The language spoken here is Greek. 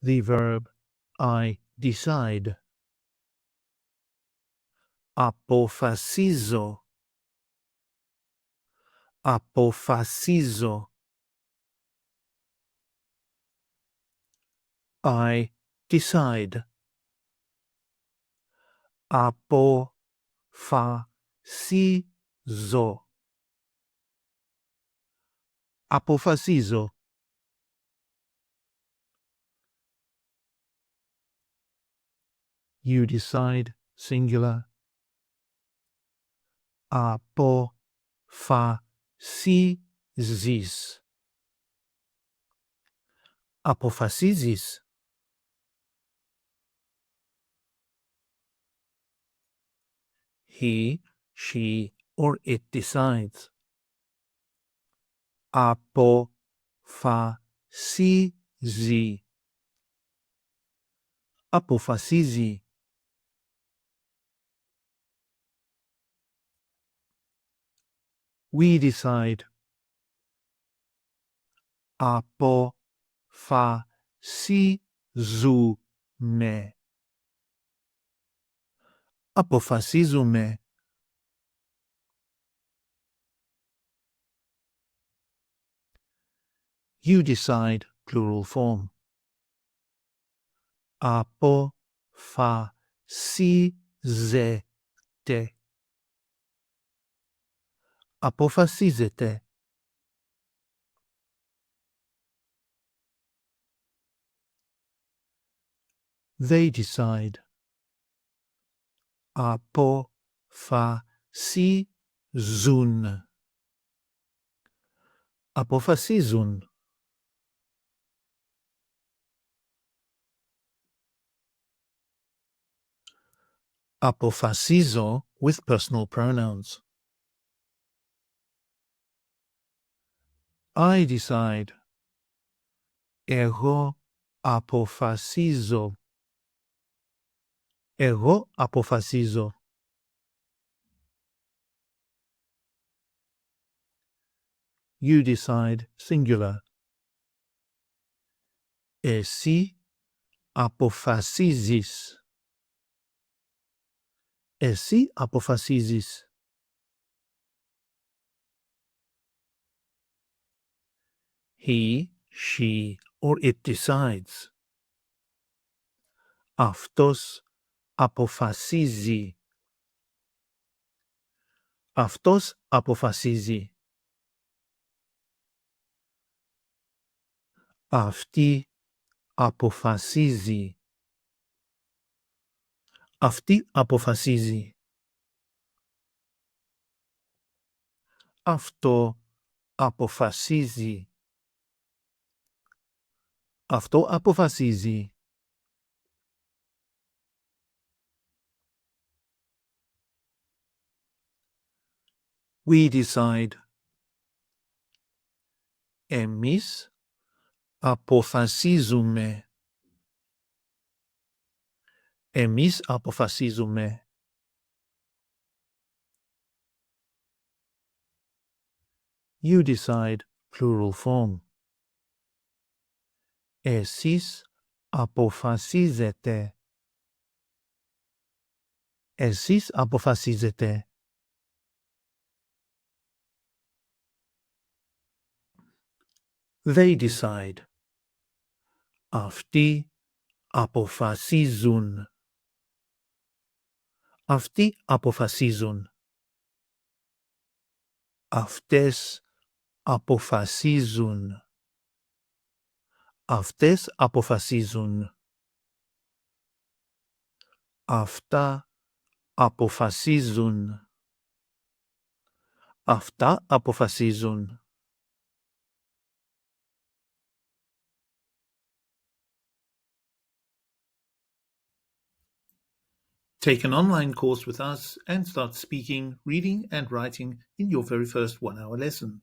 the verb I decide. Αποφασίζω. Αποφασίζω. I decide. Αποφασίζω. Αποφασίζω. You decide, singular. Αποφασίζεις. Αποφασίζεις. He, she, or it decides. Αποφασίζει. Αποφασίζει. We decide. Αποφασίζουμε. Αποφασίζουμε. You decide, plural form. Αποφασίζετε. Αποφασίζετε. They decide. Αποφασίζουν. Αποφασίζουν. Αποφασίζω with personal pronouns. I decide. Εγώ αποφασίζω. Εγώ αποφασίζω. You decide, singular. Εσύ αποφασίζεις. Εσύ αποφασίζεις. He, she, or it decides. Αυτός αποφασίζει. Αυτός αποφασίζει. Αυτή αποφασίζει. Αυτή αποφασίζει. Αυτό αποφασίζει. Αυτό αποφασίζει. We decide. Εμείς αποφασίζουμε. Εμείς αποφασίζουμε. You decide, plural form. Εσείς αποφασίζετε. Εσείς αποφασίζετε. They decide. Αυτοί αποφασίζουν. Αυτοί αποφασίζουν. Αυτές αποφασίζουν. Αυτές αποφασίζουν. Αυτά αποφασίζουν. Αυτά αποφασίζουν. Take an online course with us and start speaking, reading and writing in your very first 1-hour lesson.